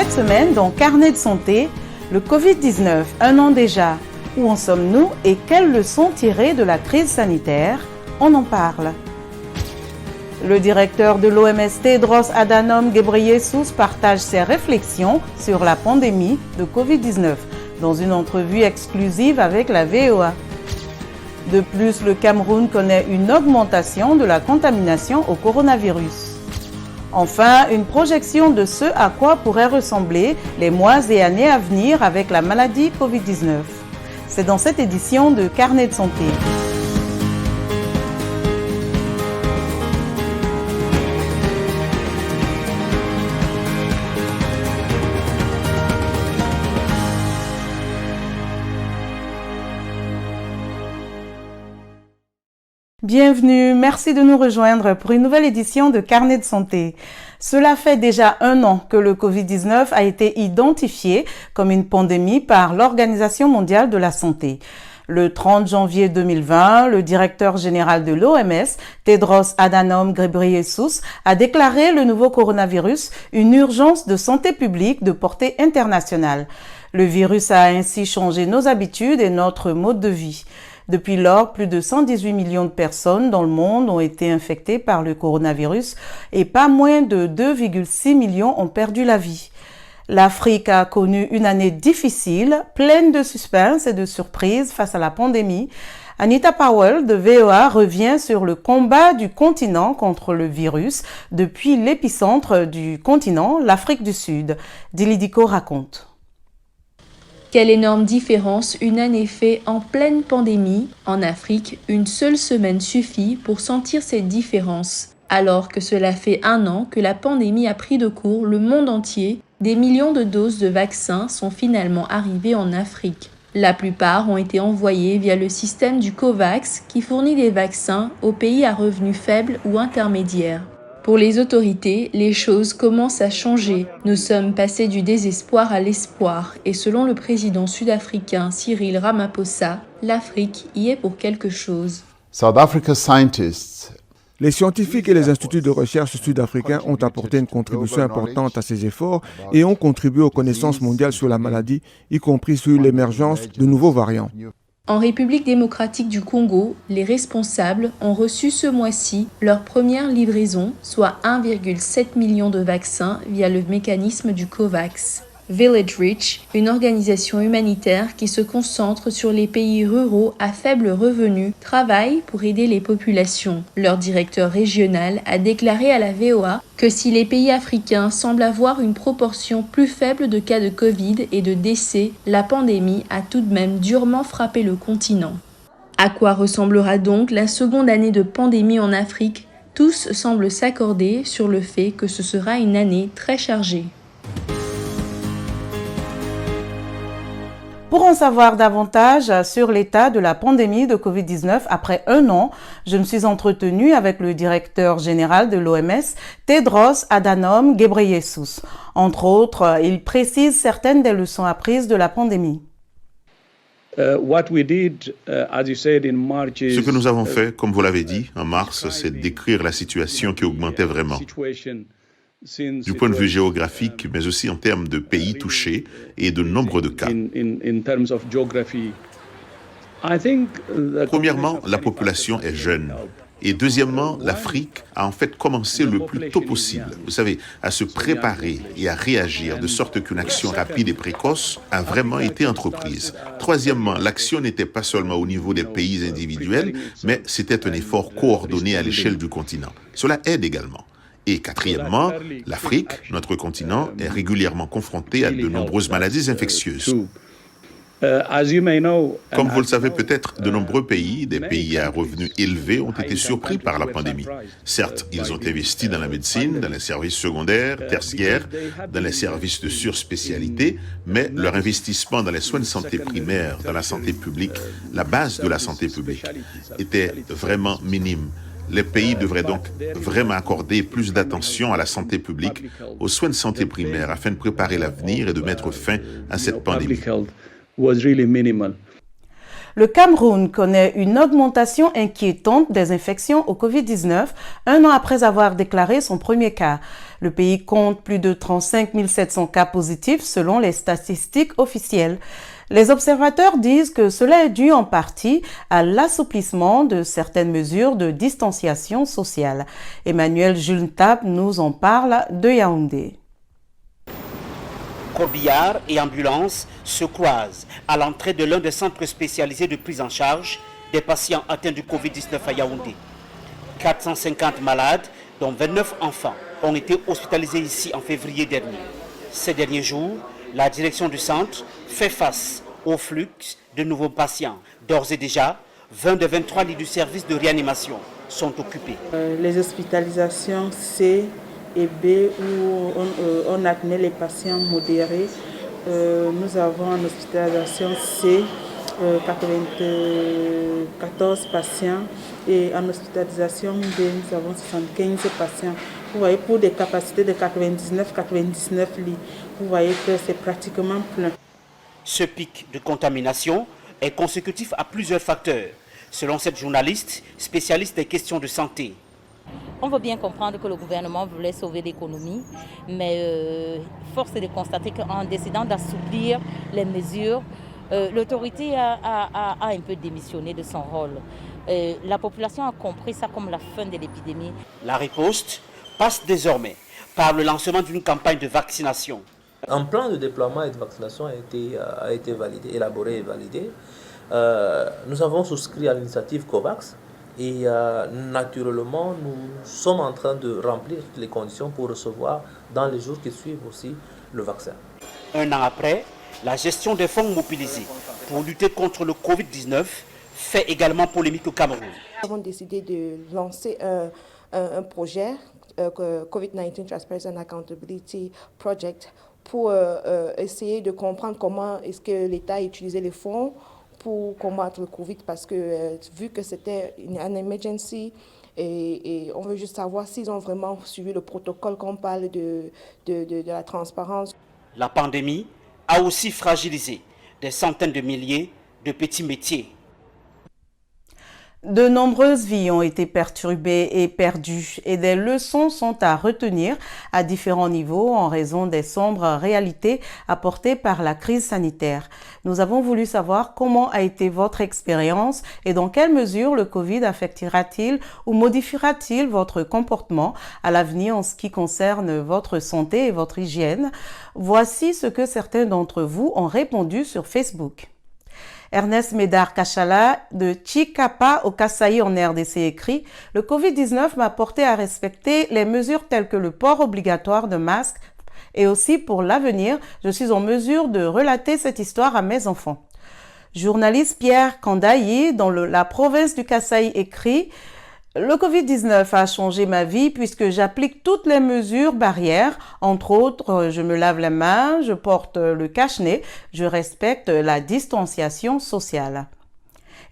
Cette semaine, dans Carnet de santé, le Covid-19, un an déjà. Où en sommes-nous et quelles leçons tirer de la crise sanitaire? On en parle. Le directeur de l'OMS, Tedros Adhanom Ghebreyesus, partage ses réflexions sur la pandémie de Covid-19 dans une entrevue exclusive avec la VOA. De plus, le Cameroun connaît une augmentation de la contamination au coronavirus. Enfin, une projection de ce à quoi pourraient ressembler les mois et années à venir avec la maladie Covid-19. C'est dans cette édition de Carnet de santé. Bienvenue, merci de nous rejoindre pour une nouvelle édition de Carnet de santé. Cela fait déjà un an que le Covid-19 a été identifié comme une pandémie par l'Organisation mondiale de la santé. Le 30 janvier 2020, le directeur général de l'OMS, Tedros Adhanom Ghebreyesus, a déclaré le nouveau coronavirus une urgence de santé publique de portée internationale. Le virus a ainsi changé nos habitudes et notre mode de vie. Depuis lors, plus de 118 millions de personnes dans le monde ont été infectées par le coronavirus et pas moins de 2,6 millions ont perdu la vie. L'Afrique a connu une année difficile, pleine de suspense et de surprises face à la pandémie. Anita Powell de VOA revient sur le combat du continent contre le virus depuis l'épicentre du continent, l'Afrique du Sud. Dilidico raconte. Quelle énorme différence une année fait en pleine pandémie. En Afrique, une seule semaine suffit pour sentir cette différence. Alors que cela fait un an que la pandémie a pris de court le monde entier, des millions de doses de vaccins sont finalement arrivées en Afrique. La plupart ont été envoyées via le système du COVAX qui fournit des vaccins aux pays à revenus faibles ou intermédiaires. Pour les autorités, les choses commencent à changer. Nous sommes passés du désespoir à l'espoir et selon le président sud-africain Cyril Ramaphosa, l'Afrique y est pour quelque chose. Les scientifiques et les instituts de recherche sud-africains ont apporté une contribution importante à ces efforts et ont contribué aux connaissances mondiales sur la maladie, y compris sur l'émergence de nouveaux variants. En République démocratique du Congo, les responsables ont reçu ce mois-ci leur première livraison, soit 1,7 million de vaccins via le mécanisme du COVAX. Village Reach, une organisation humanitaire qui se concentre sur les pays ruraux à faible revenu, travaille pour aider les populations. Leur directeur régional a déclaré à la VOA que si les pays africains semblent avoir une proportion plus faible de cas de Covid et de décès, la pandémie a tout de même durement frappé le continent. À quoi ressemblera donc la seconde année de pandémie en Afrique? Tous semblent s'accorder sur le fait que ce sera une année très chargée. Pour en savoir davantage sur l'état de la pandémie de Covid-19 après un an, je me suis entretenue avec le directeur général de l'OMS, Tedros Adhanom Ghebreyesus. Entre autres, il précise certaines des leçons apprises de la pandémie. Ce que nous avons fait, comme vous l'avez dit, en mars, c'est décrire la situation qui augmentait vraiment. Du point de vue géographique, mais aussi en termes de pays touchés et de nombre de cas. Premièrement, la population est jeune. Et deuxièmement, l'Afrique a en fait commencé le plus tôt possible, vous savez, à se préparer et à réagir de sorte qu'une action rapide et précoce a vraiment été entreprise. Troisièmement, l'action n'était pas seulement au niveau des pays individuels, mais c'était un effort coordonné à l'échelle du continent. Cela aide également. Et quatrièmement, l'Afrique, notre continent, est régulièrement confronté à de nombreuses maladies infectieuses. Comme vous le savez peut-être, de nombreux pays, des pays à revenus élevés, ont été surpris par la pandémie. Certes, ils ont investi dans la médecine, dans les services secondaires, tertiaires, dans les services de surspécialité, mais leur investissement dans les soins de santé primaires, dans la santé publique, la base de la santé publique, était vraiment minime. Les pays devraient donc vraiment accorder plus d'attention à la santé publique, aux soins de santé primaire, afin de préparer l'avenir et de mettre fin à cette pandémie. Le Cameroun connaît une augmentation inquiétante des infections au Covid-19, un an après avoir déclaré son premier cas. Le pays compte plus de 35 700 cas positifs selon les statistiques officielles. Les observateurs disent que cela est dû en partie à l'assouplissement de certaines mesures de distanciation sociale. Emmanuel Jules-Tab nous en parle de Yaoundé. Corbillards et ambulances se croisent à l'entrée de l'un des centres spécialisés de prise en charge des patients atteints du Covid-19 à Yaoundé. 450 malades, dont 29 enfants, ont été hospitalisés ici en février dernier. Ces derniers jours, la direction du centre fait face au flux de nouveaux patients. D'ores et déjà, 20 des 23 lits du service de réanimation sont occupés. Les hospitalisations C et B où on admet les patients modérés. Nous avons en hospitalisation C 94 patients et en hospitalisation B nous avons 75 patients. Vous voyez, pour des capacités de 99 lits, vous voyez que c'est pratiquement plein. Ce pic de contamination est consécutif à plusieurs facteurs, selon cette journaliste spécialiste des questions de santé. On veut bien comprendre que le gouvernement voulait sauver l'économie, mais force est de constater qu'en décidant d'assouplir les mesures, l'autorité a un peu démissionné de son rôle. La population a compris ça comme la fin de l'épidémie. La riposte passe désormais par le lancement d'une campagne de vaccination. Un plan de déploiement et de vaccination a été validé, élaboré et validé. Nous avons souscrit à l'initiative COVAX et naturellement nous sommes en train de remplir toutes les conditions pour recevoir dans les jours qui suivent aussi le vaccin. Un an après, la gestion des fonds mobilisés pour lutter contre le Covid-19 fait également polémique au Cameroun. Nous avons décidé de lancer un projet, COVID-19 Transparency and Accountability Project, pour essayer de comprendre comment est-ce que l'État a utilisé les fonds pour combattre le Covid, parce que vu que c'était une emergency, et on veut juste savoir s'ils ont vraiment suivi le protocole quand on parle de la transparence. La pandémie a aussi fragilisé des centaines de milliers de petits métiers. De nombreuses vies ont été perturbées et perdues et des leçons sont à retenir à différents niveaux en raison des sombres réalités apportées par la crise sanitaire. Nous avons voulu savoir comment a été votre expérience et dans quelle mesure le Covid affectera-t-il ou modifiera-t-il votre comportement à l'avenir en ce qui concerne votre santé et votre hygiène. Voici ce que certains d'entre vous ont répondu sur Facebook. Ernest Médard Kachala de Chikapa au Kasaï en RDC écrit « Le Covid-19 m'a porté à respecter les mesures telles que le port obligatoire de masques et aussi pour l'avenir, je suis en mesure de relater cette histoire à mes enfants. » Journaliste Pierre Kandayi dans la province du Kasaï écrit « Le Covid-19 a changé ma vie puisque j'applique toutes les mesures barrières. Entre autres, je me lave les mains, je porte le cache-nez, je respecte la distanciation sociale. »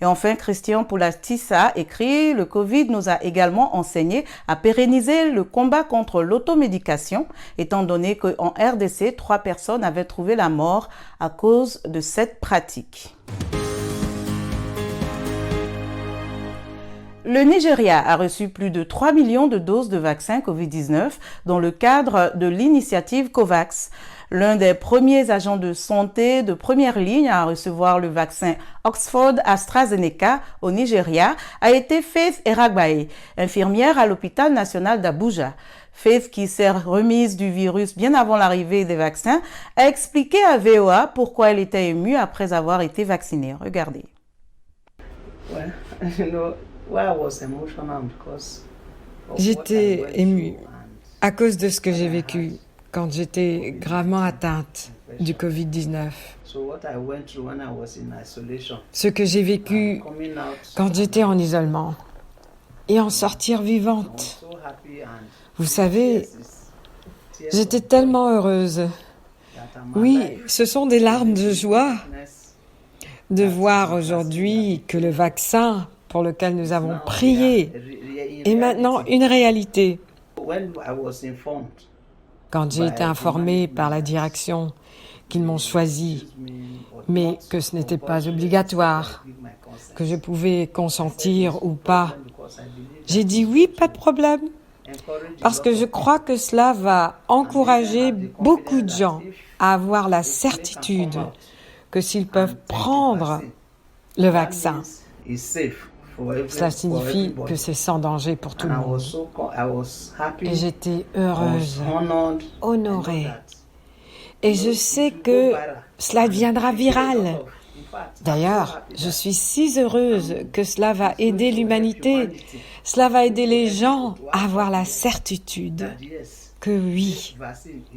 Et enfin, Christian Poulatissa écrit « Le Covid nous a également enseigné à pérenniser le combat contre l'automédication, étant donné qu'en RDC, 3 personnes avaient trouvé la mort à cause de cette pratique. » Le Nigeria a reçu plus de 3 millions de doses de vaccins Covid-19 dans le cadre de l'initiative COVAX. L'un des premiers agents de santé de première ligne à recevoir le vaccin Oxford AstraZeneca au Nigeria a été Faith Eragbaye, infirmière à l'hôpital national d'Abuja. Faith, qui s'est remise du virus bien avant l'arrivée des vaccins, a expliqué à VOA pourquoi elle était émue après avoir été vaccinée. Regardez. J'étais émue à cause de ce que j'ai vécu quand j'étais gravement atteinte du Covid-19. Ce que j'ai vécu quand j'étais en isolement et en sortir vivante. Vous savez, j'étais tellement heureuse. Oui, ce sont des larmes de joie de voir aujourd'hui que le vaccin pour lequel nous avons prié est maintenant une réalité. Quand j'ai été informée par la direction qu'ils m'ont choisi, mais que ce n'était pas obligatoire, que je pouvais consentir ou pas. J'ai dit oui, pas de problème, parce que je crois que cela va encourager beaucoup de gens à avoir la certitude que s'ils peuvent prendre le vaccin, cela signifie que c'est sans danger pour tout le monde. Et j'étais heureuse, honorée. Et je sais que cela deviendra viral. D'ailleurs, je suis si heureuse que cela va aider l'humanité. Cela va aider les gens à avoir la certitude que oui,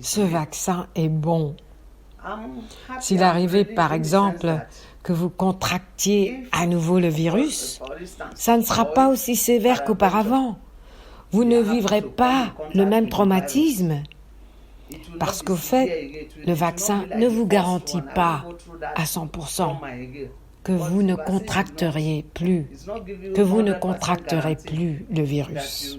ce vaccin est bon. S'il arrivait, par exemple, que vous contractiez à nouveau le virus, ça ne sera pas aussi sévère qu'auparavant. Vous ne vivrez pas le même traumatisme. Parce qu'au fait, le vaccin ne vous garantit pas à 100% que vous ne contracterez plus, le virus.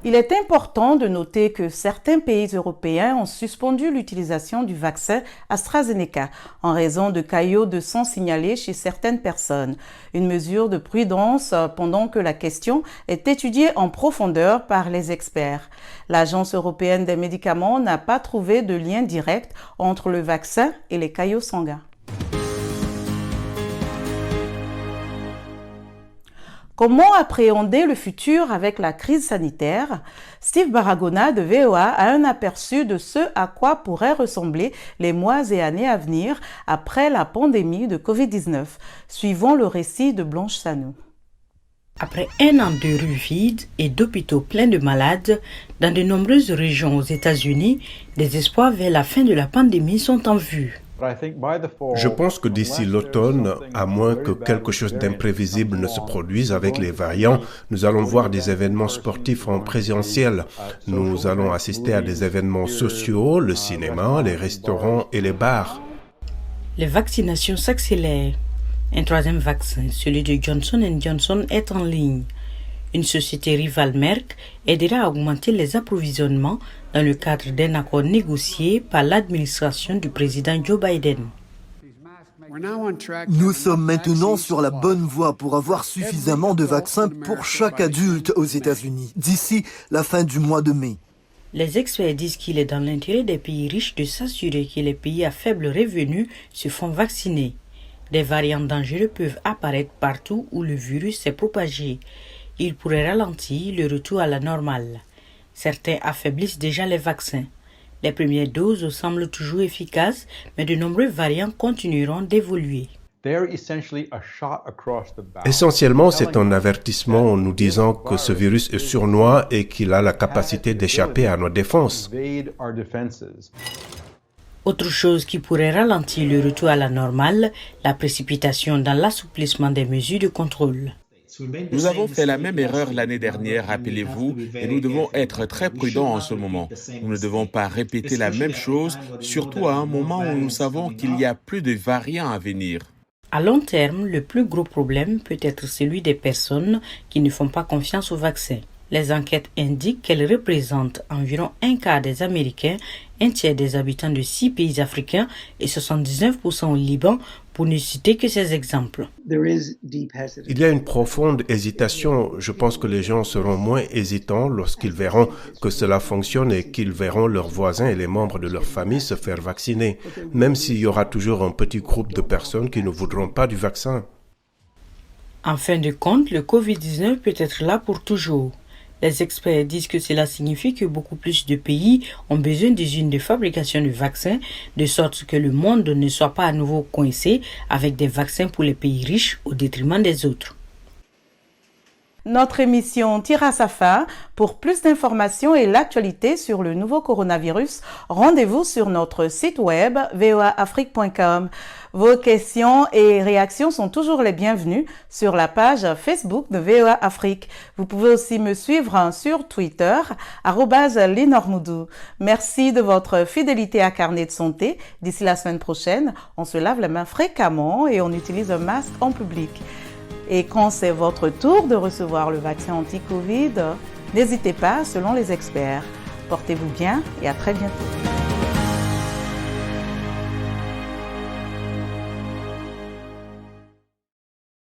Il est important de noter que certains pays européens ont suspendu l'utilisation du vaccin AstraZeneca en raison de caillots de sang signalés chez certaines personnes. Une mesure de prudence pendant que la question est étudiée en profondeur par les experts. L'Agence européenne des médicaments n'a pas trouvé de lien direct entre le vaccin et les caillots sanguins. Comment appréhender le futur avec la crise sanitaire? Steve Baragona de VOA a un aperçu de ce à quoi pourraient ressembler les mois et années à venir après la pandémie de Covid-19. Suivons le récit de Blanche Sanou. Après un an de rues vides et d'hôpitaux pleins de malades, dans de nombreuses régions aux États-Unis, des espoirs vers la fin de la pandémie sont en vue. Je pense que d'ici l'automne, à moins que quelque chose d'imprévisible ne se produise avec les variants, nous allons voir des événements sportifs en présentiel. Nous allons assister à des événements sociaux, le cinéma, les restaurants et les bars. Les vaccinations s'accélèrent. Un troisième vaccin, celui de Johnson & Johnson, est en ligne. Une société rivale Merck aidera à augmenter les approvisionnements dans le cadre d'un accord négocié par l'administration du président Joe Biden. Nous sommes maintenant sur la bonne voie pour avoir suffisamment de vaccins pour chaque adulte aux États-Unis d'ici la fin du mois de mai. Les experts disent qu'il est dans l'intérêt des pays riches de s'assurer que les pays à faible revenu se font vacciner. Des variants dangereux peuvent apparaître partout où le virus s'est propagé. Il pourrait ralentir le retour à la normale. Certains affaiblissent déjà les vaccins. Les premières doses semblent toujours efficaces, mais de nombreux variants continueront d'évoluer. Essentiellement, c'est un avertissement en nous disant que ce virus est sournois et qu'il a la capacité d'échapper à nos défenses. Autre chose qui pourrait ralentir le retour à la normale, la précipitation dans l'assouplissement des mesures de contrôle. Nous avons fait la même erreur l'année dernière, rappelez-vous, et nous devons être très prudents en ce moment. Nous ne devons pas répéter la même chose, surtout à un moment où nous savons qu'il y a plus de variants à venir. À long terme, le plus gros problème peut être celui des personnes qui ne font pas confiance au vaccin. Les enquêtes indiquent qu'elles représentent environ un quart des Américains, un tiers des habitants de 6 pays africains et 79% au Liban, pour ne citer que ces exemples. Il y a une profonde hésitation. Je pense que les gens seront moins hésitants lorsqu'ils verront que cela fonctionne et qu'ils verront leurs voisins et les membres de leur famille se faire vacciner, même s'il y aura toujours un petit groupe de personnes qui ne voudront pas du vaccin. En fin de compte, le Covid-19 peut être là pour toujours. Les experts disent que cela signifie que beaucoup plus de pays ont besoin d'usines de fabrication de vaccins, de sorte que le monde ne soit pas à nouveau coincé avec des vaccins pour les pays riches au détriment des autres. Notre émission tire à sa fin. Pour plus d'informations et l'actualité sur le nouveau coronavirus, rendez-vous sur notre site web voaafrique.com. Vos questions et réactions sont toujours les bienvenues sur la page Facebook de VOA Afrique. Vous pouvez aussi me suivre sur Twitter, @Linormoudou. Merci de votre fidélité à Carnet de Santé. D'ici la semaine prochaine, on se lave les mains fréquemment et on utilise un masque en public. Et quand c'est votre tour de recevoir le vaccin anti-Covid, n'hésitez pas selon les experts. Portez-vous bien et à très bientôt.